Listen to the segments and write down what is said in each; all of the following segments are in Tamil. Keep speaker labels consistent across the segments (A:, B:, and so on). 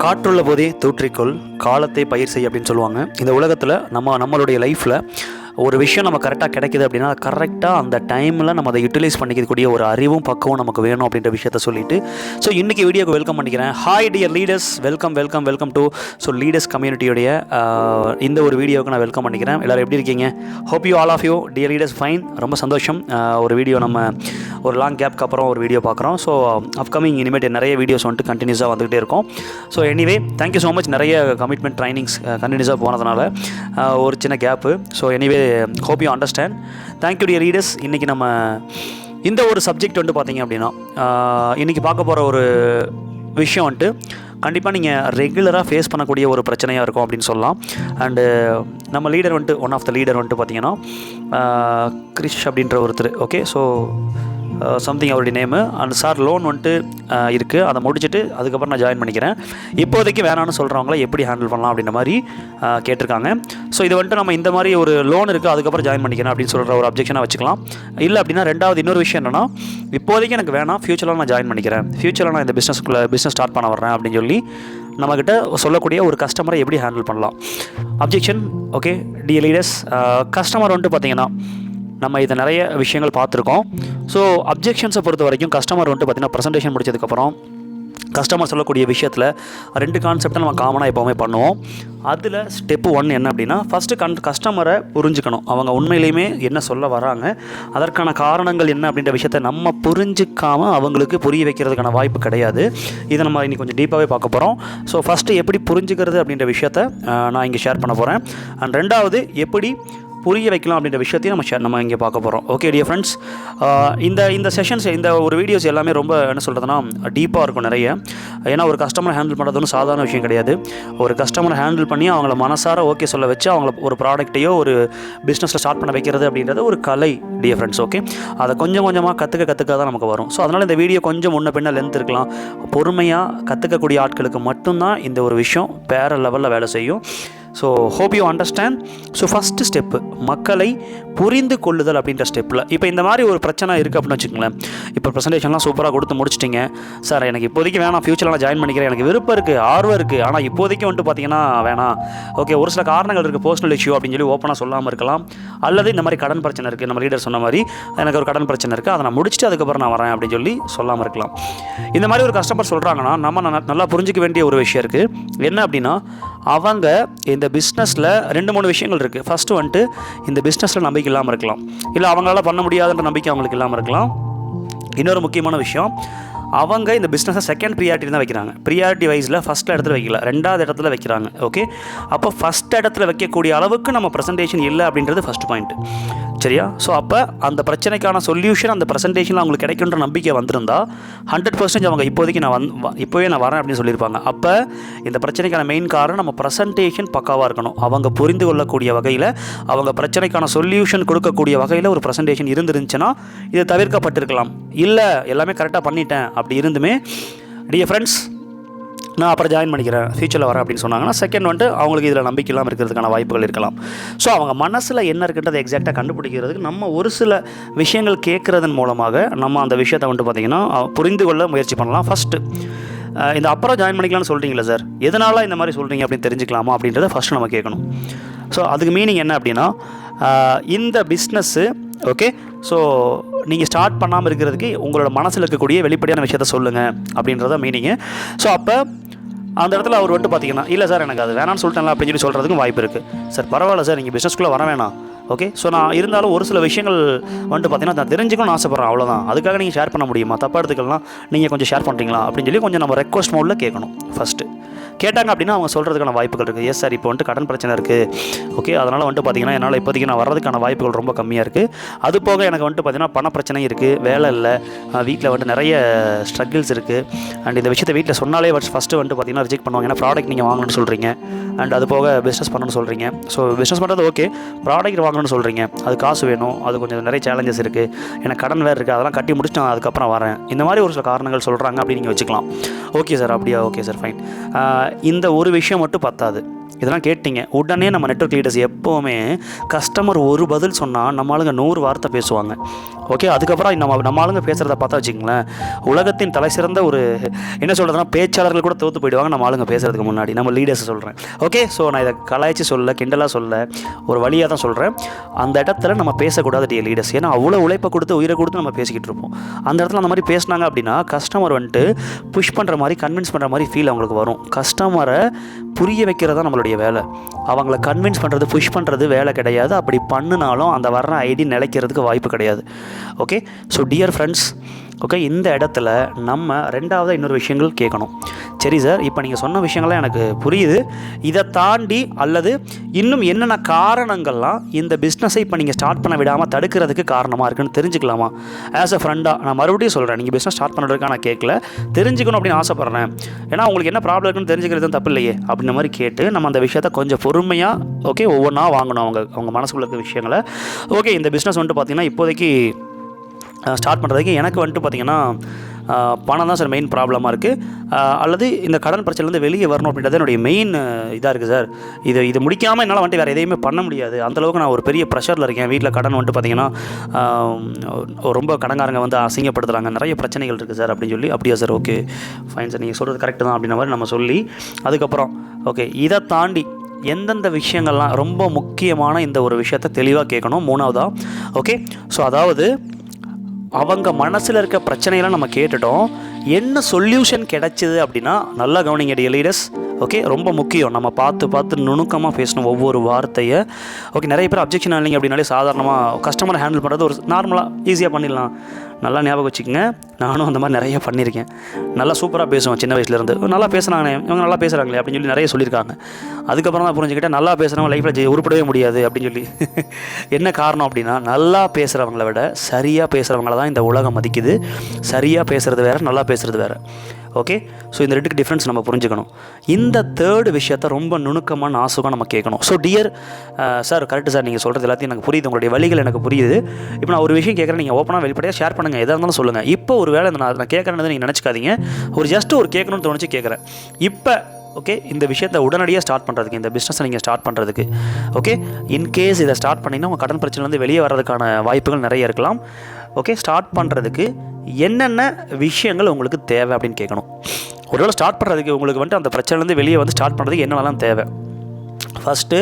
A: காற்றுள்ள போதே தூற்றிக்கொள், காலத்தை பயிர் செய் அப்படின்னு சொல்லுவாங்க. இந்த உலகத்தில் நம்மளுடைய லைஃப்பில் ஒரு விஷயம் நம்ம கரெக்டாக கிடைக்கிது அப்படின்னா கரெக்டாக அந்த டைமில் நம்ம அதை யூட்டிலைஸ் பண்ணிக்கக்கூடிய ஒரு அறிவும் பக்குவம் நமக்கு வேணும் அப்படின்ற விஷயத்த சொல்லிட்டு ஸோ இன்றைக்கி வீடியோக்கு வெல்கம் பண்ணிக்கிறேன். Hi dear leaders, welcome to leaders கம்யூனிட்டியோடைய இந்த ஒரு வீடியோவுக்கு நான் வெல்கம் பண்ணிக்கிறேன். எல்லோரும் எப்படி இருக்கீங்க? Hope you all of you dear leaders fine. ரொம்ப சந்தோஷம். ஒரு வீடியோ நம்ம ஒரு லாங் கேப்க்கு அப்புறம் ஒரு வீடியோ பார்க்குறோம். ஸோ அப்கமிங் இனிமேட் நிறைய வீடியோஸ் வந்துட்டு கண்டினியூஸாக வந்துகிட்டே இருக்கும். So anyway thank you so much. நிறைய கமிட்மெண்ட் ட்ரைனிங்ஸ் கண்டினியூஸாக போனதுனால ஒரு சின்ன gap. So anyway hope you understand. Thank you dear leaders. இன்றைக்கி நம்ம இந்த ஒரு சப்ஜெக்ட் வந்துட்டு பார்த்திங்க அப்படின்னா இன்றைக்கி பார்க்க போகிற ஒரு விஷயம் வந்துட்டு கண்டிப்பாக நீங்கள் ரெகுலராக ஃபேஸ் பண்ணக்கூடிய ஒரு பிரச்சனையாக இருக்கும் அப்படின்னு சொல்லலாம். அண்டு நம்ம லீடர் வந்துட்டு ஒன் ஆஃப் த லீடர் வந்துட்டு பார்த்திங்கன்னா கிரிஷ் அப்படின்ற ஒருத்தர். ஓகே, ஸோ சம்திங் அவருடைய நேமு. அண்ட் சார் லோன் வந்துட்டு இருக்குது, அதை முடிச்சுட்டு அதுக்கப்புறம் நான் ஜாயின் பண்ணிக்கிறேன். இப்போதைக்கு வேணான்னு சொல்கிறவங்கள எப்படி ஹேண்டில் பண்ணலாம் அப்படின்ற மாதிரி கேட்டிருக்காங்க. ஸோ இது வந்துட்டு நம்ம இந்த மாதிரி ஒரு லோன் இருக்குது அதுக்கப்புறம் ஜாயின் பண்ணிக்கிறேன் அப்படின்னு சொல்கிற ஒரு அப்ஜெக்ஷனாக வச்சுக்கலாம். இல்லை அப்படின்னா ரெண்டாவது இன்னொரு விஷயம் என்னென்னா, இப்போதைக்கு எனக்கு வேணாம், ஃப்யூச்சரில் நான் ஜாயின் பண்ணிக்கிறேன், ஃப்யூச்சரில் நான் இந்த பிஸ்னஸ் ஸ்டார்ட் பண்ண வர்றேன் அப்படின்னு சொல்லி நம்மக்கிட்ட சொல்லக்கூடிய ஒரு கஸ்டமரை எப்படி ஹேண்டில் பண்ணலாம். Objection. Okay dear leaders, customer வந்துட்டு பார்த்திங்கன்னா நம்ம இதை நிறைய விஷயங்கள் பார்த்துருக்கோம். ஸோ அப்ஜெக்ஷன்ஸை பொறுத்த வரைக்கும் கஸ்டமர் வந்துட்டு பார்த்திங்கன்னா ப்ரெசன்டேஷன் முடிச்சதுக்கப்புறம் கஸ்டமர் சொல்லக்கூடிய விஷயத்தில் ரெண்டு கான்செப்டை நம்ம காமனாக எப்போவுமே பண்ணுவோம். அதில் ஸ்டெப்பு 1 என்ன அப்படின்னா, ஃபஸ்ட்டு கஸ்டமரை புரிஞ்சுக்கணும். அவங்க உண்மையிலையுமே என்ன சொல்ல வராங்க, அதற்கான காரணங்கள் என்ன அப்படின்ற விஷயத்தை நம்ம புரிஞ்சிக்காமல் அவங்களுக்கு புரிய வைக்கிறதுக்கான வாய்ப்பு கிடையாது. இதை நம்ம இன்றைக்கி கொஞ்சம் டீப்பாகவே பார்க்க போகிறோம். ஸோ ஃபஸ்ட்டு எப்படி புரிஞ்சுக்கிறது அப்படின்ற விஷயத்தை நான் இங்கே ஷேர் பண்ண போகிறேன். அண்ட் ரெண்டாவது எப்படி புரிய வைக்கலாம் அப்படின்ற விஷயத்தையும் நம்ம இங்கே பார்க்க போகிறோம். ஓகே டியர் ஃப்ரெண்ட்ஸ், இந்த செஷன்ஸ், இந்த ஒரு வீடியோஸ் எல்லாமே ரொம்ப என்ன சொல்கிறதுனா டீப்பாக இருக்கும் நிறைய. ஏன்னா ஒரு கஸ்டமரை ஹேண்டில் பண்ணுறது ஒன்றும் சாதாரண விஷயம் கிடையாது. ஒரு கஸ்டமரை ஹேண்டில் பண்ணி அவங்கள மனசார ஓகே சொல்ல வச்சு அவங்கள ஒரு ப்ராடக்ட்டையோ ஒரு பிஸ்னஸில் ஸ்டார்ட் பண்ண வைக்கிறது அப்படின்றது ஒரு கலை டியர் ஃப்ரெண்ட்ஸ். ஓகே, அதை கொஞ்சம் கொஞ்சமாக கற்றுக்க தான் நமக்கு வரும். ஸோ அதனால் இந்த வீடியோ கொஞ்சம் முன்ன பின்ன லென்த் இருக்கலாம். பொறுமையாக கற்றுக்கக்கூடிய ஆட்களுக்கு மட்டும்தான் இந்த ஒரு விஷயம் வேறு லெவலில் வேலை செய்யும். So hope you understand. So first step மக்களை புரிந்து கொள்ளுதல் அப்படின்ற ஸ்டெப்பில் இப்போ இந்த மாதிரி ஒரு பிரச்சனை இருக்குது அப்படின்னு வச்சுக்கோங்களேன். இப்போ ப்ரெசன்டேஷன்லாம் சூப்பராக கொடுத்து முடிச்சிட்டிங்க. சார் எனக்கு இப்போதைக்கு வேணாம், ஃப்யூச்சரில் நான் ஜாயின் பண்ணிக்கிறேன், எனக்கு விருப்பம் இருக்குது, ஆர்வம் இருக்குது, ஆனால் இப்போதைக்கு வந்துட்டு பார்த்திங்கன்னா வேணாம். ஓகே, ஒரு சில காரணங்கள் இருக்குது, பர்சனல் இஷ்யூ அப்படின்னு சொல்லி ஓப்பனாக சொல்லாமல் இருக்கலாம். அல்லது இந்த மாதிரி கடன் பிரச்சனை இருக்குது, நம்ம லீடர் சொன்ன மாதிரி எனக்கு ஒரு கடன் பிரச்சனை இருக்குது, அதை நான் முடிச்சுட்டு அதுக்கப்புறம் நான் வரேன் அப்படின்னு சொல்லி சொல்லாமல் இருக்கலாம். இந்த மாதிரி ஒரு கஸ்டமர் சொல்கிறாங்கன்னா நம்ம நல்லா புரிஞ்சிக்க வேண்டிய ஒரு விஷயம் இருக்குது. என்ன அப்படின்னா, அவங்க இந்த பிஸ்னஸில் 2-3 விஷயங்கள் இருக்குது. ஃபஸ்ட்டு வந்துட்டு இந்த பிஸ்னஸில் நம்பிக்கை இல்லாமல் இருக்கலாம், இல்லை அவங்களால பண்ண முடியாதுன்ற நம்பிக்கை அவங்களுக்கு இல்லாமல் இருக்கலாம். இன்னொரு முக்கியமான விஷயம், அவங்க இந்த பிஸ்னஸை செகண்ட் ப்ரியாரிட்டி தான் வைக்கிறாங்க. ப்ரியாரிட்டி வைஸில் ஃபஸ்ட்டில் இடத்துல வைக்கல, 2வது இடத்துல வைக்கிறாங்க. ஓகே, அப்போ ஃபஸ்ட் இடத்துல வைக்கக்கூடிய அளவுக்கு நம்ம ப்ரெசன்டேஷன் இல்லை அப்படின்றது ஃபஸ்ட் பாயிண்ட்டு. சரியா? ஸோ அப்போ அந்த பிரச்சனைக்கான சொல்யூஷன் அந்த ப்ரெசன்டேஷனில் அவங்களுக்கு கிடைக்குன்ற நம்பிக்கை வந்திருந்தால் 100% அவங்க இப்போதைக்கு இப்போவே நான் வரேன் அப்படின்னு சொல்லியிருப்பாங்க. அப்போ இந்த பிரச்சனைக்கான மெயின் காரணம் நம்ம ப்ரெசன்டேஷன் பக்காவாக இருக்கணும். அவங்க புரிந்து கொள்ளக்கூடிய வகையில், அவங்க பிரச்சனைக்கான சொல்யூஷன் கொடுக்கக்கூடிய வகையில் ஒரு ப்ரெசன்டேஷன் இருந்துருந்துச்சுன்னா இது தவிர்க்கப்பட்டிருக்கலாம். இல்லை எல்லாமே கரெக்டாக பண்ணிட்டேன் அப்படி இருந்துமே டியர் ஃப்ரெண்ட்ஸ் நான் அப்புறம் ஜாயின் பண்ணிக்கிறேன், ஃப்யூச்சரில் வரேன் அப்படின்னு சொன்னாங்கன்னா செகண்ட் வந்துட்டு அவங்களுக்கு இதில் நம்பிக்கை இல்லாமல் இருக்கிறதுக்கான வாய்ப்புகள் இருக்கலாம். ஸோ அவங்க மனசில் என்ன இருக்குன்றதை எக்ஸாக்டாக கண்டுபிடிக்கிறதுக்கு நம்ம ஒரு சில விஷயங்கள் கேட்குறதன் மூலமாக நம்ம அந்த விஷயத்தை வந்துட்டு பார்த்திங்கன்னா புரிந்து கொள்ள முயற்சி பண்ணலாம். ஃபஸ்ட்டு இந்த அப்புறம் ஜாயின் பண்ணிக்கலாம்னு சொல்கிறீங்களா சார், எதனால் இந்த மாதிரி சொல்கிறீங்க அப்படின்னு தெரிஞ்சுக்கலாமா அப்படின்றத ஃபஸ்ட்டு நம்ம கேட்கணும். ஸோ அதுக்கு மீனிங் என்ன அப்படின்னா, இந்த பிஸ்னஸ்ஸு ஓகே, ஸோ நீங்கள் ஸ்டார்ட் பண்ணாமல் இருக்கிறதுக்கு உங்களோட மனசில் இருக்கக்கூடிய வெளிப்படையான விஷயத்த சொல்லுங்கள் அப்படின்றத மீனிங்கு. ஸோ அப்போ அந்த இடத்துல அவர் வந்துட்டு பார்த்தீங்கன்னா, இல்லை சார் எனக்கு அது வேணான்னு சொல்லிட்டேன்ல அப்படின்னு சொல்லி சொல்கிறதுக்கும் வாய்ப்பு இருக்குது. சார் பரவாயில்ல சார், நீங்கள் பிஸ்னஸ்குள்ளே வர வேணாம். ஓகே, ஸோ நான் இருந்தாலும் ஒரு சில விஷயங்கள் வந்துட்டு பார்த்தீங்கன்னா நான் தெரிஞ்சுக்கணும்னு ஆசைப்பட்றேன், அவ்வளோதான். அதுக்காக நீங்கள் ஷேர் பண்ண முடியுமா, தப்பாக எடுத்துக்கலாம், நீங்கள் கொஞ்சம் ஷேர் பண்ணுறீங்களா அப்படின்னு சொல்லி கொஞ்சம் நம்ம ரெக்வஸ்ட் மோடில் கேட்கணும். ஃபஸ்ட்டு கேட்டாங்க அப்படின்னா அவங்க சொல்கிறதுக்கான வாய்ப்புகள் இருக்குது. எஸ் சார், இப்போ வந்துட்டு கடன் பிரச்சனை இருக்குது, ஓகே, அதனால் வந்துட்டு பார்த்திங்கன்னா என்னால் இப்போதைக்கு நான் வர்றதுக்கான வாய்ப்புகள் ரொம்ப கம்மியாக இருக்குது. அது போக எனக்கு வந்துட்டு பார்த்திங்கன்னா பண பிரச்சனை இருக்குது, வேலை இல்லை, வீட்டில் வந்துட்டு நிறைய ஸ்ட்ரகிள்ஸ் இருக்குது. அண்ட் இந்த விஷயத்தை வீட்டில் சொன்னாலே ஃபஸ்ட்டு வந்துட்டு பார்த்திங்கன்னா ரிஜெக்ட் பண்ணுவாங்க. ஏன்னா ப்ராடக்ட் நீங்கள் வாங்கணும்னு சொல்கிறீங்க, அண்ட் அது போக பிஸ்னஸ் பண்ணணும்னு சொல்கிறீங்க. ஸோ பிஸ்னஸ் பண்ணுறது ஓகே, ப்ராடக்ட் வாங்கணும்னு சொல்கிறீங்க, அது காசு வேணும், அது கொஞ்சம் நிறைய சேலஞ்சஸ் இருக்குது, எனக்கு கடன் வேறு இருக்குது, அதெல்லாம் கட்டி முடிச்சுட்டு நான் அதுக்கப்புறம் வரேன், இந்த மாதிரி ஒரு சில காரணங்கள் சொல்கிறாங்க அப்படின்னு நீங்கள் வச்சுக்கலாம். ஓகே சார், அப்படியா, ஓகே சார், ஃபைன். இந்த ஒரு விஷயம் மட்டும் பத்தாது. இதெல்லாம் கேட்டிங்க. உடனே நம்ம நெட்வொர்க் லீடர்ஸ் எப்போவுமே கஸ்டமர் ஒரு பதில் சொன்னால் நம்ம ஆளுங்க 100 வார்த்தை பேசுவாங்க. ஓகே, அதுக்கப்புறம் நம்ம ஆளுங்க பேசுகிறத பார்த்தா வச்சுங்களேன், உலகத்தின் தலை சிறந்த ஒரு என்ன சொல்கிறதுனா பேச்சாளர்கள் கூட தோற்று போயிடுவாங்க நம்ம ஆளுங்க பேசுகிறதுக்கு முன்னாடி. நம்ம லீடர்ஸை சொல்கிறேன். ஓகே, ஸோ நான் இதை கலாய்ச்சி சொல்ல, கிண்டலாக சொல்ல, ஒரு வழியாக தான் சொல்கிறேன். அந்த இடத்துல நம்ம பேசக்கூடாது டியர் லீடர்ஸ். ஏன்னா அவ்வளோ உழைப்பை கொடுத்து உயிரை கொடுத்து நம்ம பேசிக்கிட்டு இருப்போம். அந்த இடத்துல அந்த மாதிரி பேசினாங்க அப்படின்னா கஸ்டமர் வந்துட்டு புஷ் பண்ணுற மாதிரி, கன்வின்ஸ் பண்ணுற மாதிரி ஃபீல் அவங்களுக்கு வரும். கஸ்டமரை புரிய வைக்கிறது தான் நம்மளுடைய வேலை. அவங்கள கன்வின்ஸ் பண்ணுறது, புஷ் பண்ணுறது வேலை கிடையாது. அப்படி பண்ணினாலும் அந்த வர்ற ஐடி நிலைக்கிறதுக்கு வாய்ப்பு கிடையாது. Okay, so dear friends, okay, இந்த இடத்துல நம்ம ரெண்டாவது இன்னொரு விஷயங்கள் கேட்கணும். சரி சார், இப்போ நீங்கள் சொன்ன விஷயங்கள்லாம் எனக்கு புரியுது. இதை தாண்டி அல்லது இன்னும் என்னென்ன காரணங்கள்லாம் இந்த பிஸ்னஸை இப்போ நீங்கள் ஸ்டார்ட் பண்ண விடாமல் தடுக்கிறதுக்கு காரணமாக இருக்குன்னு தெரிஞ்சுக்கலாமா? ஆஸ் அ ஃப்ரெண்டாக நான் மறுபடியும் சொல்கிறேன், நீங்கள் பிஸ்னஸ் ஸ்டார்ட் பண்ணுறதுக்காக நான் கேட்கல, தெரிஞ்சுக்கணும் அப்படின்னு ஆசைப்பட்றேன். ஏன்னா உங்களுக்கு என்ன ப்ராப்ளம் இருக்குன்னு தெரிஞ்சுக்கிறது தப்பு இல்லையே அப்படின்ற மாதிரி கேட்டு நம்ம அந்த விஷயத்தை கொஞ்சம் பொறுமையாக ஓகே ஒவ்வொன்றா வாங்கணும். அவங்க மனசுக்குள்ள இருக்க விஷயங்களை. ஓகே, இந்த பிஸ்னஸ் வந்துட்டு பார்த்திங்கன்னா இப்போதைக்கு ஸ்டார்ட் பண்ணுறதுக்கு எனக்கு வந்துட்டு பார்த்திங்கன்னா பணம் தான் சார் மெயின் ப்ராப்ளமாக இருக்குது. அல்லது இந்த கடன் பிரச்சனைலேருந்து வெளியே வரணும் அப்படின்றது என்னுடைய மெயின் இதாக இருக்குது சார். இது முடிக்காமல் என்னால் வந்துட்டு வேறு எதையுமே பண்ண முடியாது. அந்தளவுக்கு நான் ஒரு பெரிய ப்ரெஷரில் இருக்கேன். வீட்டில் கடன் வந்துட்டு பார்த்திங்கன்னா ரொம்ப கடன்காரங்க வந்து அசிங்கப்படுத்துகிறாங்க, நிறைய பிரச்சனைகள் இருக்குது சார் அப்படின்னு சொல்லி. அப்படியா சார், ஓகே ஃபைன் சார், நீங்கள் சொல்கிறது கரெக்டு தான் அப்படின்ற மாதிரி நம்ம சொல்லி, அதுக்கப்புறம் ஓகே இதை தாண்டி எந்தெந்த விஷயங்கள்லாம் ரொம்ப முக்கியமான இந்த ஒரு விஷயத்தை தெளிவாக கேட்கணும். மூணாவதாக ஓகே, ஸோ அதாவது அவங்க மனசில் இருக்க பிரச்சனையெல்லாம் நம்ம கேட்டுட்டோம். என்ன சொல்யூஷன் கிடைச்சிது அப்படின்னா நல்லா கவனிங்க டியர் லீடர்ஸ். ஓகே, ரொம்ப முக்கியம். நம்ம பார்த்து நுணுக்கமாக பேசணும் ஒவ்வொரு வார்த்தையை. ஓகே, நிறைய பேர் அப்ஜெக்ஷன் இல்லைங்க அப்படின்னாலே சாதாரணமாக கஸ்டமரை ஹேண்டில் பண்ணுறது ஒரு நார்மலாக ஈஸியாக பண்ணிடலாம். நல்லா ஞாபகம் வச்சுக்கோங்க, நானும் அந்த மாதிரி நிறைய பண்ணியிருக்கேன். நல்லா சூப்பராக பேசுவேன் சின்ன வயசுலேருந்து. நல்லா பேசுகிறாங்க இவங்க, நல்லா பேசுகிறாங்களே அப்படின்னு சொல்லி நிறைய சொல்லியிருக்காங்க. அதுக்கப்புறம் தான் புரிஞ்சுக்கிட்டேன், நல்லா பேசுகிறவங்க லைஃப்பில் உருப்படவே முடியாது அப்படின்னு சொல்லி. என்ன காரணம் அப்படின்னா, நல்லா பேசுகிறவங்கள விட சரியாக பேசுகிறவங்கள தான் இந்த உலகம் மதிக்குது. சரியாக பேசுகிறது வேறு, நல்லா பேசுகிறது வேறு. ஓகே, ஸோ இந்த ரெண்டுக்கு டிஃப்ரென்ஸ் நம்ம புரிஞ்சுக்கணும். இந்த தேர்டு விஷயத்தை ரொம்ப நுணுக்கமான நாசுக்காக நம்ம கேட்கணும். So dear sir, correct sir, நீங்கள் சொல்கிறது எல்லாத்தையும் எனக்கு புரியுது, உங்களுடைய வழிகள் எனக்கு புரியுது. இப்போ நான் ஒரு விஷயம் கேட்குறேன், நீங்கள் ஓப்பனாக வெளிப்படையாக ஷேர் பண்ணுங்கள், எதாக இருந்தாலும் சொல்லுங்கள். இப்போ ஒரு வேளை நான் கேட்குறேன்னு நீங்கள் நினச்சிக்காதீங்க, ஒரு கேட்கணும்னு தோணுச்சு கேட்குறேன். இப்போ ஓகே, இந்த விஷயத்தை உடனடியாக ஸ்டார்ட் பண்ணுறதுக்கு, இந்த பிஸ்னஸை நீங்கள் ஸ்டார்ட் பண்ணுறதுக்கு ஓகே, இன்கேஸ் இதை ஸ்டார்ட் பண்ணிங்கன்னா உங்கள் கடன் பிரச்சனைலேருந்து வெளியே வர்றதுக்கான வாய்ப்புகள் நிறைய இருக்கலாம். ஓகே, ஸ்டார்ட் பண்ணுறதுக்கு என்னென்ன விஷயங்கள் உங்களுக்கு தேவை அப்படின்னு கேட்கணும். ஒருவேளை ஸ்டார்ட் பண்ணுறதுக்கு உங்களுக்கு வந்துட்டு அந்த பிரச்சனைலேருந்து வெளியே வந்து ஸ்டார்ட் பண்ணுறதுக்கு என்னென்னலாம் தேவை? ஃபஸ்ட்டு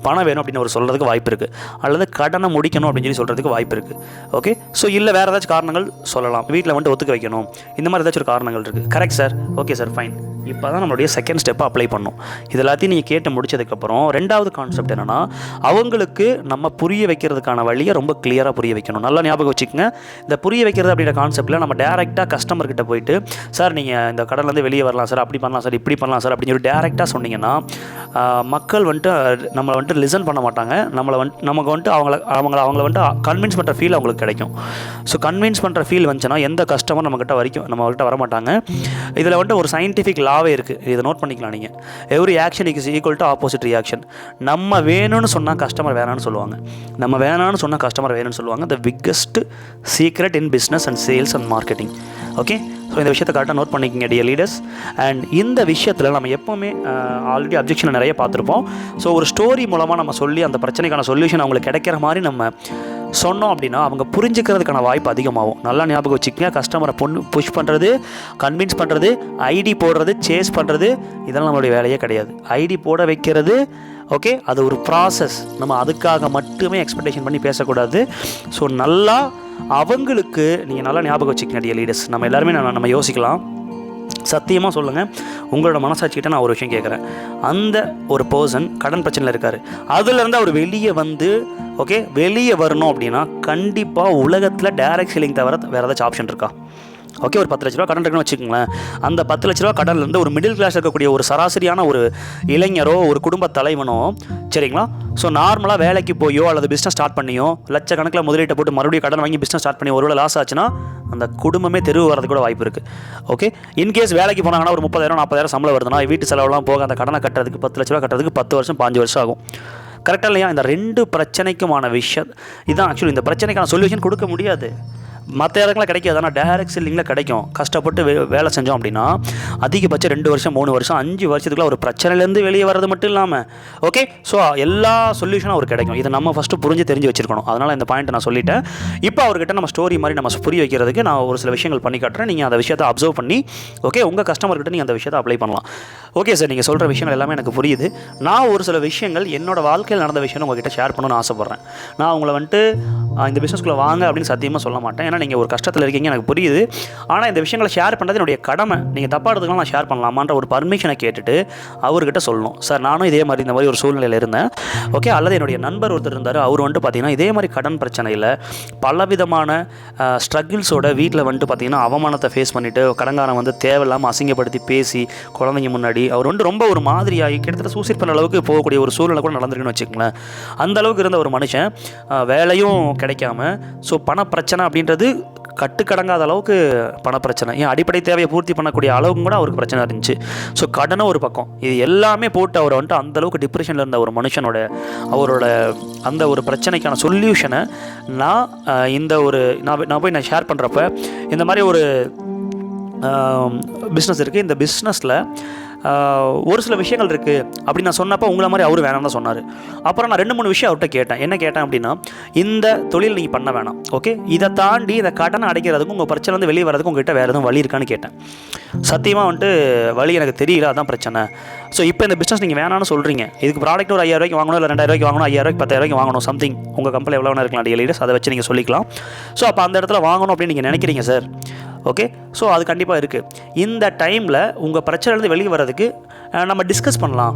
A: பணம் வேணும் அப்படின்னு சொல்கிறதுக்கு வாய்ப்பு இருக்குது. அல்லது கடனை முடிக்கணும் அப்படின்னு சொல்லி சொல்கிறதுக்கு வாய்ப்பு இருக்குது. ஓகே, ஸோ இல்லை வேறு ஏதாச்சும் காரணங்கள் சொல்லலாம். வீட்டில் வந்துட்டு ஒத்துக்க வைக்கணும், இந்த மாதிரி ஏதாச்சும் ஒரு காரணங்கள் இருக்குது. Correct sir, okay sir fine. இப்போ தான் நம்மளுடைய செகண்ட் ஸ்டெப்பை அப்ளை பண்ணணும். இது எல்லாத்தையும் நீங்கள் கேட்டு முடிச்சதுக்கப்புறம் ரெண்டாவது கான்செப்ட் என்னென்னா, அவங்களுக்கு நம்ம புரிய வைக்கிறதுக்கான வழியை ரொம்ப கிளியராக புரிய வைக்கணும். நல்லா ஞாபகம் வச்சுக்கோங்க, இந்த புரிய வைக்கிறது அப்படின்ற கான்செப்ட்டில் நம்ம டேரெக்டாக கஸ்டமர்கிட்ட போயிட்டு, சார் நீங்கள் இந்த கடன்லேருந்து வெளியே வரலாம் சார், அப்படி பண்ணலாம் சார், இப்படி பண்ணலாம் சார் அப்படின்னு சொல்லி டேரெக்டாக சொன்னீங்கன்னா மக்கள் வந்துட்டு நம்மளை வந்துட்டு லிசன் பண்ண மாட்டாங்க. நமக்கு வந்துட்டு அவங்கள வந்துட்டு கன்வின்ஸ் பண்ணுற ஃபீல் அவங்களுக்கு கிடைக்கும். ஸோ கன்வின்ஸ் பண்ணுற ஃபீல் வந்துச்சுன்னா எந்த கஸ்டமர் நம்மக்கிட்ட வரமாட்டாங்க. இதில் வந்துட்டு ஒரு சயின்டிஃபிக் லாவே இருக்குது, இதை நோட் பண்ணிக்கலாம் நீங்கள். Every action is equal to opposite reaction. நம்ம வேணும்னு சொன்னால் கஸ்டமர் வேணான்னு சொல்லுவாங்க, நம்ம வேணான்னு சொன்னால் கஸ்டமர் வேணும்னு சொல்லுவாங்க. The biggest secret in business and sales and marketing. Okay, so இந்த விஷயத்தை கரெக்டாக நோட் பண்ணிக்கோங்க டியர் லீடர்ஸ். அண்ட் இந்த விஷயத்தில் நம்ம எப்போவுமே ஆல்ரெடி அப்ஜெக்ஷனை நிறைய பார்த்துருப்போம். ஸோ ஒரு ஸ்டோரி மூலமாக நம்ம சொல்லி அந்த பிரச்சனைக்கான சொல்யூஷன் அவங்களுக்கு கிடைக்கிற மாதிரி நம்ம சொன்னோம் அப்படின்னா அவங்க புரிஞ்சுக்கிறதுக்கான வாய்ப்பு அதிகமாகும். நல்லா ஞாபகம் வச்சுக்கோங்க, கஸ்டமரை புஷ் பண்ணுறது, கன்வின்ஸ் பண்ணுறது, ஐடி போடுறது, சேஸ் பண்ணுறது, இதெல்லாம் நம்மளுடைய வேலையே கிடையாது. ஐடி போட வைக்கிறது ஓகே, அது ஒரு ப்ராசஸ். நம்ம அதுக்காக மட்டுமே எக்ஸ்பெக்டேஷன் பண்ணி பேசக்கூடாது. ஸோ நல்லா அவங்களுக்கு நீங்கள் நல்லா ஞாபகம் வச்சுக்கங்க டியர் லீடர்ஸ். நம்ம எல்லாருமே நம்ம யோசிக்கலாம். சத்தியமாக சொல்லுங்கள், உங்களோட மனசாட்சிக்கிட்ட நான் ஒரு விஷயம் கேட்குறேன். அந்த ஒரு பர்சன் கடன் பிரச்சனையில் இருக்கார், அதுலேருந்து அவர் வெளியே வந்து ஓகே வெளியே வரணும் அப்படின்னா கண்டிப்பாக உலகத்தில் டைரக்ட் செல்லிங் தவிர வேறு ஏதாச்சும் ஆப்ஷன் இருக்கா? ஓகே, ஒரு 10 லட்ச ரூபா கடன் இருக்குன்னு வச்சுக்கோங்களேன். அந்த 10 லட்ச ரூபா கடன்லேருந்து ஒரு மிடில் கிளாஸ் இருக்கக்கூடிய ஒரு சராசரியான ஒரு இளைஞரோ ஒரு குடும்ப தலைவனோ சரிங்களா, ஸோ நார்மலாக வேலைக்கு போயோ அல்லது பிஸ்னஸ் ஸ்டார்ட் பண்ணியோ லட்சக்கணக்கில் முதலீட்டை போட்டு மறுபடியும் கடன் வாங்கி பிஸ்னஸ் ஸ்டார்ட் பண்ணி ஒருவேளை லாஸ் ஆச்சுன்னா அந்த குடும்பமே தெருவு வரது கூட வாய்ப்பு இருக்குது. ஓகே, இன்கேஸ் வேலைக்கு போனாங்கன்னா ஒரு 30,000 40,000 சம்பளம் வருதுன்னா வீட்டு செலவெல்லாம் போக அந்த கடனை கட்டுறதுக்கு 10 லட்ச ரூபா கட்டுறதுக்கு 10 வருஷம் 5 வருஷம் ஆகும். கரெக்டாக இல்லையா? இந்த ரெண்டு பிரச்சனைக்குமான விஷயம் இதுதான். ஆக்சுவலி இந்த பிரச்சனைக்கான சொல்யூஷன் கொடுக்க முடியாது. மற்ற இடங்களில் கிடைக்காது, ஆனால் டைரக்ட் செல்லிங்கில் கிடைக்கும். கஷ்டப்பட்டு வேலை செஞ்சோம் அப்படின்னா அதிகபட்சம் 2 வருஷம் 3 வருஷம் 5 வருஷத்துக்குள்ள ஒரு பிரச்சனையிலேருந்து வெளியே வர்றது மட்டும் இல்லாமல் ஓகே. ஸோ எல்லா சொல்யூஷனும் அவருக்கு கிடைக்கும். இதை நம்ம ஃபஸ்ட்டு புரிஞ்சு தெரிஞ்சு வச்சுருக்கணும். அதனால் இந்த பாயிண்ட்டை நான் சொல்லிட்டேன். இப்போ அவர்கிட்ட நம்ம ஸ்டோரி மாதிரி நம்ம புரிய வைக்கிறதுக்கு நான் ஒரு சில விஷயங்கள் பண்ணி காட்டுறேன். நீங்கள் அந்த விஷயத்தை அப்சர்வ் பண்ணி ஓகே உங்கள் கஸ்டமர்கிட்ட நீங்கள் அந்த விஷயத்தை அப்ளை பண்ணலாம். ஓகே சார், நீங்கள் சொல்கிற விஷயங்கள் எல்லாமே எனக்கு புரியுது. நான் ஒரு சில விஷயங்கள் என்னோட வாழ்க்கையில் நடந்த விஷயம் உங்கள்கிட்ட ஷேர் பண்ணணும்னு ஆசைப்பட்றேன். நான் உங்களை வந்துட்டு இந்த பிஸ்னஸ்க்குள்ளே வாங்க அப்படின்னு சத்தியமாக சொல்ல மாட்டேன். ஏன்னா நீங்கள் ஒரு கஷ்டத்தில் இருக்கீங்க, எனக்கு புரியுது. ஆனால் இந்த விஷயங்களை ஷேர் பண்ணுறது என்னுடைய கடமை. நீங்கள் தப்பாக எடுத்துக்கலாம், நான் ஷேர் பண்ணலாமான்ற ஒரு பர்மிஷனை கேட்டுட்டு அவர்கிட்ட சொல்லணும். சார் நானும் இதே மாதிரி இந்த மாதிரி ஒரு சூழ்நிலையில் இருந்தேன் ஓகே. அல்லது என்னுடைய நண்பர் ஒருத்தர் இருந்தார், அவர் வந்துட்டு பார்த்தீங்கன்னா இதே மாதிரி கடன் பிரச்சனையில் பலவிதமான ஸ்ட்ரகிள்ஸோட வீட்டில் வந்துட்டு பார்த்தீங்கன்னா அவமானத்தை ஃபேஸ் பண்ணிவிட்டு கடன்காரன் வந்து தேவையில்லாமல் அசிங்கப்படுத்தி பேசி குழந்தைங்க முன்னாடி அவர் வந்து ரொம்ப ஒரு மாதிரியாகி கிட்டத்தட்ட சூசைட் பண்ண அளவுக்கு போகக்கூடிய ஒரு சூழ்நிலை கூட நடந்திருக்குன்னு வச்சுக்கோங்களேன். அந்த அளவுக்கு இருந்த ஒரு மனுஷன் வேலையும் கிடைக்காம, ஸோ பண பிரச்சனை அப்படின்றது கட்டுக்கடங்காத அளவுக்கு பணப்பிரச்சனை, ஏன் அடிப்படை தேவையை பூர்த்தி பண்ணக்கூடிய அளவுக்கு கூட அவருக்கு பிரச்சனை இருந்துச்சு. ஸோ கடனும் ஒரு பக்கம், இது எல்லாமே போட்டு அவரை வந்துட்டு அந்தளவுக்கு டிப்ரெஷனில் இருந்த ஒரு மனுஷனோட அவரோட அந்த ஒரு பிரச்சனைக்கான சொல்யூஷனை நான் போய் ஷேர் பண்ணுறப்ப இந்த மாதிரி ஒரு பிஸ்னஸ் இருக்குது. இந்த பிஸ்னஸில் ஒரு சில விஷயங்கள் இருக்குது அப்படின்னு நான் சொன்னப்போ உங்களை மாதிரி அவர் வேணாம் தான் சொன்னார். அப்புறம் நான் 2-3 விஷயம் அவர்கிட்ட கேட்டேன். என்ன கேட்டேன் அப்படின்னா, இந்த தொழில் நீங்கள் பண்ண வேணாம் ஓகே, இதை தாண்டி இந்த கடனை அடைக்கிறதுக்கும் உங்கள் பிரச்சனை வந்து வெளியே வரதுக்கும் உங்கள்கிட்ட வேறு எதுவும் வழி இருக்கான்னு கேட்டேன். சத்தியமாக வந்துட்டு வழி எனக்கு தெரியல, அதான் பிரச்சனை. ஸோ இப்போ இந்த பிஸ்னஸ் நீங்கள் வேணான்னு சொல்கிறீங்க, இதுக்கு ப்ராடக்ட் ஒரு 5000 ரூபாய்க்கு வாங்கணும், இல்லை 2000 ரூபாய்க்கு வாங்கணும், 5000 ரூபாய்க்கு 10000 ரூபாய்க்கு வாங்கணும், சம்திங் உங்கள் கம்பெனி எவ்வளோ இருக்கலாம் டீலர்ஸ், அதை வச்சு நீங்கள் சொல்லிக்கலாம். ஸோ அப்போ அந்த இடத்துல வாங்கணும் அப்படின்னு நீங்கள் நினைக்கிறீங்க சார் ஓகே. ஸோ அது கண்டிப்பாக இருக்குது. இந்த டைமில் உங்கள் பிரச்சனைலேருந்து வெளியே வர்றதுக்கு நம்ம டிஸ்கஸ் பண்ணலாம்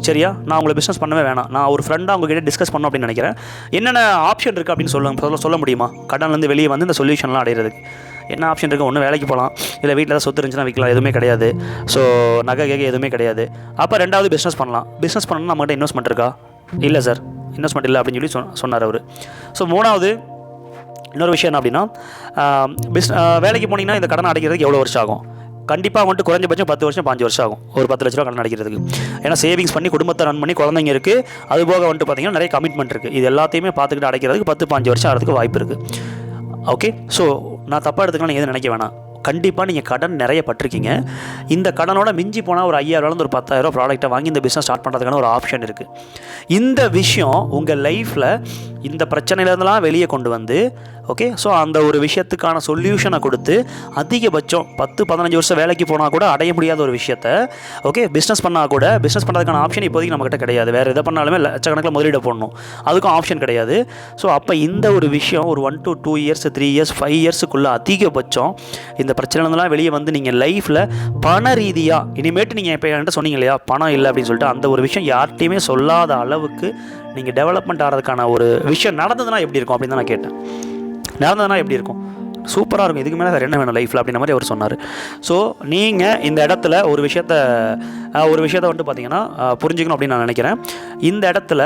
A: சரியா. நான் உங்களை பிஸ்னஸ் பண்ணவே வேணாம், நான் ஒரு ஃப்ரெண்டாக உங்ககிட்ட டிஸ்கஸ் பண்ணணும் அப்படின்னு நினைக்கிறேன். என்னென்ன ஆப்ஷன் இருக்குது அப்படின்னு சொல்ல முடியுமா? கடன்லேருந்து வெளியே வந்து இந்த சொல்யூஷன்லாம் அடைகிறதுக்கு என்ன ஆப்ஷன் இருக்குது? ஒன்று வேலைக்கு போகலாம், இல்லை வீட்டில் தான் சொத்து இருந்துச்சுன்னா விற்கலாம், எதுவுமே கிடையாது. ஸோ நகை எதுவுமே கிடையாது. அப்போ 2வது பிஸ்னஸ் பண்ணலாம். பிஸ்னஸ் பண்ணணும்னா நம்மகிட்ட இன்வெஸ்ட்மெண்ட் இருக்கா? இல்லை சார், இன்வெஸ்ட்மெண்ட் இல்லை அப்படின்னு சொல்லி சொன்னார் அவர். ஸோ 3வது இன்னொரு விஷயம் என்ன அப்படின்னா, வேலைக்கு போனீங்கன்னா இந்த கடன் அடைக்கிறதுக்கு எவ்வளோ வருஷம் ஆகும்? கண்டிப்பாக வந்துட்டு குறைஞ்சபட்சம் 10 வருஷம் 5 வருஷம் ஆகும் ஒரு 10 லட்ச ரூபா கடன் அடைக்கிறதுக்கு. ஏன்னா சேவிங்ஸ் பண்ணி குடும்பத்தை ரன் பண்ணி குழந்தைங்க இருக்குது, அதுபோக வந்துட்டு பார்த்திங்கன்னா நிறைய கமிட்மெண்ட் இருக்குது. இது எல்லாத்தையுமே பார்த்துக்கிட்டு அடைக்கிறதுக்கு 10-5 வருஷம் ஆகிறதுக்கு வாய்ப்பு இருக்குது ஓகே. ஸோ நான் தப்பாக எடுத்துக்கலாம், நீங்கள் எதுவும் நினைக்க வேணாம். கண்டிப்பாக நீங்கள் கடன் நிறைய பட்டிருக்கீங்க. இந்த கடனோட மிஞ்சி போனால் ஒரு 5000 ஒரு 10000 ப்ராடக்ட்டை வாங்கி இந்த பிஸ்னஸ் ஸ்டார்ட் பண்ணுறதுக்கான ஒரு ஆப்ஷன் இருக்குது. இந்த விஷயம் உங்கள் லைஃப்பில் இந்த பிரச்சனையிலேருந்துலாம் வெளியே கொண்டு வந்து ஓகே. ஸோ அந்த ஒரு விஷயத்துக்கான சொல்யூஷனை கொடுத்து அதிகபட்சம் 10-15 வருஷம் வேலைக்கு போனால் கூட அடைய முடியாத ஒரு விஷயத்த ஓகே பிஸ்னஸ் பண்ணால் கூட பிஸ்னஸ் பண்ணுறதுக்கான ஆப்ஷன் இப்போதைக்கு நம்மகிட்ட கிடையாது. வேறு எதை பண்ணாலுமே லட்சக்கணக்கில் முதலீடு போடணும், அதுக்கும் ஆப்ஷன் கிடையாது. ஸோ அப்போ இந்த ஒரு விஷயம் ஒரு 1 to 2 years 3 years 5 yearsக்குள்ளே அதிகபட்சம் இந்த பிரச்சனைலாம் வெளியே வந்து நீங்கள் லைஃப்பில் பண ரீதியாக இனிமேட்டு நீங்கள் இப்போ என்கிட்ட சொன்னீங்க இல்லையா பணம் இல்லை அப்படின்னு சொல்லிட்டு, அந்த ஒரு விஷயம் யார்கிட்டையுமே சொல்லாத அளவுக்கு நீங்கள் டெவலப்மெண்ட் ஆகிறதுக்கான ஒரு விஷயம் நடந்ததுன்னா எப்படி இருக்கும் அப்படின்னு தான் நான் கேட்டேன். நடந்ததுன்னா எப்படி இருக்கும்? சூப்பராக இருக்கும். இதுக்கு மேலே வேறு என்ன வேணும் லைஃப்பில் அப்படின்ற மாதிரி அவர் சொன்னார். ஸோ நீங்கள் இந்த இடத்துல ஒரு விஷயத்த வந்துட்டு பார்த்தீங்கன்னா புரிஞ்சுக்கணும் அப்படின்னு நான் நினைக்கிறேன். இந்த இடத்துல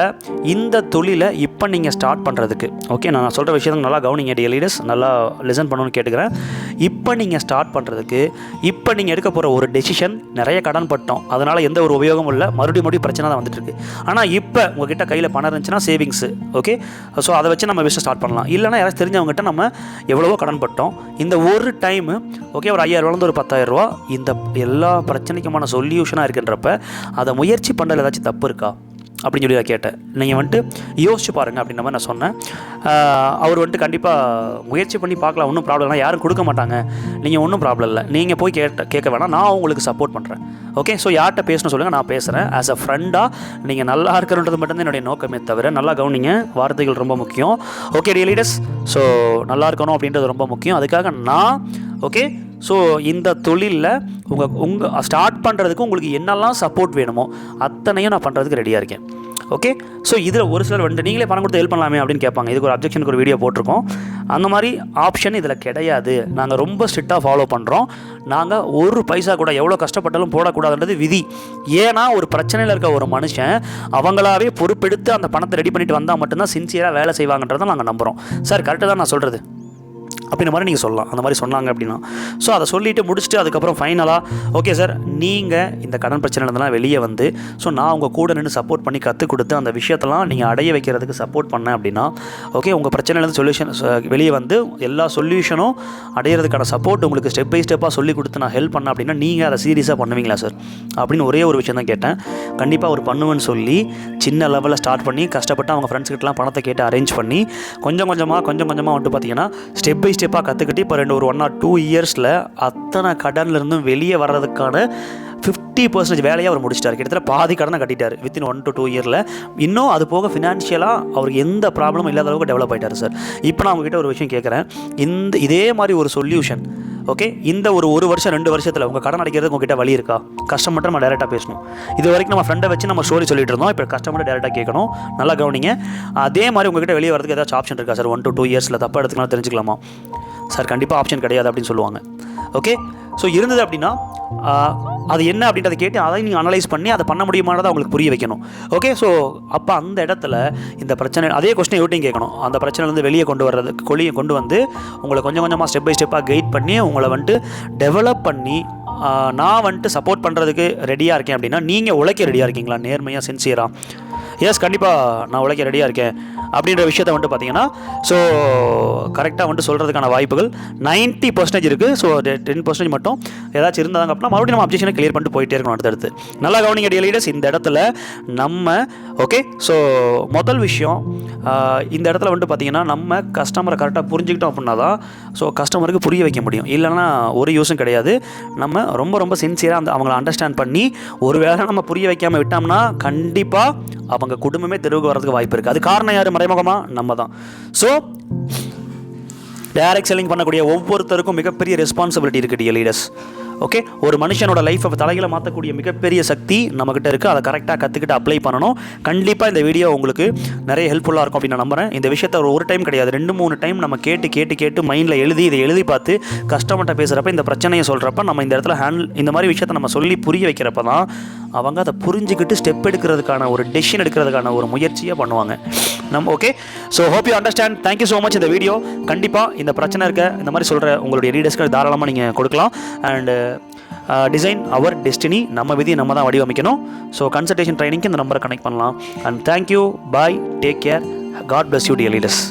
A: இந்த தொழிலை இப்போ நீங்கள் ஸ்டார்ட் பண்ணுறதுக்கு ஓகே, நான் சொல்கிற விஷயத்தை நல்லா கவனிங்க லீடர்ஸ், நல்லா லிசன் பண்ணணும்னு கேட்டுக்கிறேன். இப்போ நீங்கள் ஸ்டார்ட் பண்ணுறதுக்கு இப்போ நீங்கள் எடுக்க போகிற ஒரு டெசிஷன், நிறைய கடன் பட்டோம், அதனால் எந்த ஒரு உபயோகமும் இல்லை, மறுபடியும் பிரச்சனை தான் வந்துட்டுருக்கு. ஆனால் இப்போ உங்ககிட்ட கையில் பணம் இருந்துச்சுன்னா சேவிங்ஸு ஓகே. ஸோ அதை வச்சு நம்ம பிஸ்னஸ் ஸ்டார்ட் பண்ணலாம். இல்லைனா யாராச்சும் தெரிஞ்சவங்ககிட்ட நம்ம எவ்வளவோ கடன் பட்டோம், இந்த ஒரு டைமு ஓகே ஒரு 5000 ஒரு 10000 ரூபா இந்த எல்லா பிரச்சனைக்குமான சொல்யூஷனாக இருக்குன்றப்ப அதை முயற்சி பண்ணுறது ஏதாச்சும் தப்பு இருக்கா அப்படின்னு சொல்லி நான் கேட்டேன். நீங்கள் வந்துட்டு யோசிச்சு பாருங்கள் அப்படின்ற மாதிரி நான் சொன்னேன். அவர் வந்துட்டு கண்டிப்பாக முயற்சி பண்ணி பார்க்கலாம், ஒன்றும் ப்ராப்ளம் இல்லை, யாரும் கொடுக்க மாட்டாங்க, நீங்கள் ஒன்றும் ப்ராப்ளம் இல்லை, நீங்கள் போய் கேட்க வேணாம், நான் உங்களுக்கு சப்போர்ட் பண்ணுறேன் ஓகே. ஸோ யார்கிட்ட பேசணும் சொல்லுங்கள், நான் பேசுகிறேன். ஆஸ் அ ஃப்ரெண்டாக நீங்கள் நல்லா இருக்கிறன்றது மட்டும்தான் என்னுடைய நோக்கமே தவிர, நல்லா கவனிங்க, வார்த்தைகள் ரொம்ப முக்கியம் ஓகே லீடர்ஸ். ஸோ நல்லா இருக்கணும் அப்படின்றது ரொம்ப முக்கியம். அதுக்காக நான் ஓகே. ஸோ இந்த தொழிலில் உங்கள் ஸ்டார்ட் பண்ணுறதுக்கு உங்களுக்கு என்னெல்லாம் சப்போர்ட் வேணுமோ அத்தனையும் நான் பண்ணுறதுக்கு ரெடியாக இருக்கேன் ஓகே. ஸோ இதில் ஒரு சிலர் வந்துட்டு நீங்களே பணம் கொடுத்து ஹெல்ப் பண்ணலாமே அப்படின்னு கேட்பாங்க. இதுக்கு ஒரு அப்ஜெக்ஷனுக்கு ஒரு வீடியோ போட்டிருக்கோம். அந்த மாதிரி ஆப்ஷன் இதில் கிடையாது. நாங்கள் ரொம்ப ஸ்ட்ரிக்டாக ஃபாலோ பண்ணுறோம். நாங்கள் ஒரு பைசா கூட எவ்வளோ கஷ்டப்பட்டாலும் போடக்கூடாதுன்றது விதி. ஏன்னா ஒரு பிரச்சனையில் இருக்க ஒரு மனுஷன் அவங்களாவே பொறுப்பெடுத்து அந்த பணத்தை ரெடி பண்ணிட்டு வந்தால் மட்டும்தான் சின்சியராக வேலை செய்வாங்கன்றதை நாங்கள் நம்புகிறோம். சார் கரெக்டாக தான் நான் சொல்கிறது அப்படின்ற மாதிரி நீங்கள் சொல்லலாம். அந்த மாதிரி சொன்னாங்க அப்படின்னா ஸோ அதை சொல்லிவிட்டு முடிச்சுட்டு அதுக்கப்புறம் ஃபைனலாக ஓகே சார் நீங்கள் இந்த கடன் பிரச்சனைலாம் வெளியே வந்து ஸோ நான் உங்கள் கூட நின்று சப்போர்ட் பண்ணி கற்றுக் கொடுத்து அந்த விஷயத்தெல்லாம் நீங்கள் அடைய வைக்கிறதுக்கு சப்போர்ட் பண்ணேன் அப்படின்னா ஓகே உங்கள் பிரச்சனையிலேருந்து சொல்யூஷன் வெளியே வந்து எல்லா சொல்யூஷனும் அடையிறதுக்கான சப்போர்ட் உங்களுக்கு ஸ்டெப் பை ஸ்டெப்பாக சொல்லி கொடுத்து நான் ஹெல்ப் பண்ணேன் அப்படின்னா நீங்கள் அதை சீரியஸாக பண்ணுவீங்களா சார் அப்படின்னு ஒரே ஒரு விஷயம் தான் கேட்டேன். கண்டிப்பாக ஒரு பண்ணுவேன்னு சொல்லி சின்ன லெவலில் ஸ்டார்ட் பண்ணி கஷ்டப்பட்டு அவங்க ஃப்ரெண்ட்ஸ்கிட்டலாம் பணத்தை கேட்டு அரேஞ்ச் பண்ணி கொஞ்சம் கொஞ்சமாக வந்துட்டு பார்த்தீங்கன்னா ஸ்டெப் பை ஸ்டெப்பாக கற்றுக்கிட்டு இப்போ ஒரு 1 or 2 இயர்ஸில் அத்தனை கடன்லேருந்தும் வெளியே வர்றதுக்கான 50% வேலையை அவர் முடிச்சிட்டார். கிட்டத்தட்ட பாதி கடனை கட்டிட்டார் வித்தின் 1 to 2 இயரில். இன்னும் அது போக ஃபினான்ஷியலாக அவருக்கு எந்த ப்ராப்ளமும் இல்லாத அளவுக்கு டெவலப் ஆகிட்டார் சார். இப்போ நான் உங்ககிட்ட ஒரு விஷயம் கேட்குறேன், இதே மாதிரி ஒரு சொல்யூஷன் ஓகே இந்த ஒரு வருஷம் 2 வருஷத்தில் உங்கள் கடன் அடைக்கிறதுக்கு உங்ககிட்ட வழி இருக்கா? கஸ்டமர்கிட்ட நம்ம டேரெக்டாக பேசணும். இது வரைக்கும் நம்ம ஃப்ரெண்டை வச்சு நம்ம ஸ்டோரி சொல்லிட்டு இருந்தோம். இப்போ கஸ்டமர்கிட்ட டேரெக்டாக கேட்கணும். நல்லா கவனிங்க. அதே மாதிரி உங்ககிட்ட வெளியே வரதுக்கு ஏதாச்சும் ஆப்ஷன் இருக்கா சார்? 1 to 2 இயர்ஸில் தப்பாக எடுத்துக்கலாம் தெரிஞ்சுக்கலாமா? சார் கண்டிப்பாக ஆப்ஷன் கிடையாது அப்படின்னு சொல்லுவாங்க. ஓகே ஸோ இருந்தது அப்படின்னா அது என்ன அப்படின்றத கேட்டு அதை நீங்கள் அனலைஸ் பண்ணி அதை பண்ண முடியுமானதை அவங்களுக்கு புரிய வைக்கணும். ஓகே ஸோ அப்போ அந்த இடத்துல இந்த பிரச்சனை அதே கொஸ்டினை யூட்டிங் கேட்கணும். அந்த பிரச்சனைலேருந்து வெளியே கொண்டு வந்து உங்களை கொஞ்சம் கொஞ்சமாக ஸ்டெப் பை ஸ்டெப்பாக கைட் பண்ணி உங்களை வந்துட்டு டெவலப் பண்ணி நான் வந்துட்டு சப்போர்ட் பண்ணுறதுக்கு ரெடியாக இருக்கேன் அப்படின்னா நீங்கள் உழைக்க ரெடியாக இருக்கீங்களா? நேர்மையாக சின்சியராக எஸ் கண்டிப்பாக நான் உழைக்க ரெடியாக இருக்கேன் அப்படின்ற விஷயத்தை வந்துட்டு பார்த்தீங்கன்னா ஸோ கரெக்டாக வந்துட்டு சொல்கிறதுக்கான வாய்ப்புகள் 90% இருக்குது. ஸோ 10% மட்டும் ஏதாச்சும் இருந்தாங்க அப்படின்னா மறுபடியும் நம்ம அப்ஜெக்ஷனை கிளியர் பண்ணிட்டு போயிட்டே இருக்கணும். அடுத்தடுத்து நல்லா கவனிங்க டியர் லீடர்ஸ். இந்த இடத்துல நம்ம ஓகே ஸோ முதல் விஷயம் இந்த இடத்துல வந்துட்டு பார்த்தீங்கன்னா நம்ம கஸ்டமரை கரெக்டாக புரிஞ்சுக்கிட்டோம் அப்படின்னா தான் ஸோ கஸ்டமருக்கு புரிய வைக்க முடியும். இல்லைன்னா ஒரு யூஸும் கிடையாது. நம்ம ரொம்ப சின்சியராக அவங்கள அண்டர்ஸ்டாண்ட் பண்ணி ஒரு வேளை நம்ம புரிய வைக்காமல் விட்டோம்னா கண்டிப்பாக அவங்க குடும்பமே தெருவுக்கு வரதுக்கு வாய்ப்பு இருக்குது. அது காரணம் யார்? மறைமுகமாக நம்ம தான். ஸோ டைரக்ட் செல்லிங் பண்ணக்கூடிய ஒவ்வொருத்தருக்கும் மிகப்பெரிய ரெஸ்பான்சிபிலிட்டி இருக்குது டியர் லீடர்ஸ். ஓகே ஒரு மனுஷனோட லைஃப்பை தலைகளை மாற்றக்கூடிய மிகப்பெரிய சக்தி நம்மக்கிட்ட இருக்குது. அதை கரெக்டாக கற்றுக்கிட்டு அப்ளை பண்ணணும். கண்டிப்பாக இந்த வீடியோ உங்களுக்கு நிறைய ஹெல்ப்ஃபுல்லாக இருக்கும் அப்படின்னு நான் நம்புகிறேன். இந்த விஷயத்தை ஒரு டைம் கிடையாது 2-3 டைம் நம்ம கேட்டு மைண்டில் எழுதி பார்த்து கஸ்டமர்கிட்ட பேசுகிறப்ப இந்த பிரச்சனையை சொல்கிறப்ப நம்ம இந்த இடத்துல இந்த மாதிரி விஷயத்தை நம்ம சொல்லி புரிய வைக்கிறப்ப தான் அவங்க அதை புரிஞ்சுக்கிட்டு ஸ்டெப் எடுக்கிறதுக்கான ஒரு டெசிஷன் எடுக்கிறதுக்கான ஒரு முயற்சியை பண்ணுவாங்க. Okay so hope you understand. Thank you so much. இந்த வீடியோ கண்டிப்பாக இந்த பிரச்சனை இருக்க இந்த மாதிரி சொல்கிற உங்களுடைய ரீடர்ஸ்க்கு தாராளமாக நீங்கள் கொடுக்கலாம். அண்டு டிசைன் அவர் டெஸ்டினி, நம்ம விதி நம்ம தான் வடிவமைக்கணும். ஸோ கன்சல்டேஷன் ட்ரைனிங்க்கு இந்த நம்பரை கனெக்ட் பண்ணலாம். And thank you, bye, take care, God bless you dear leaders.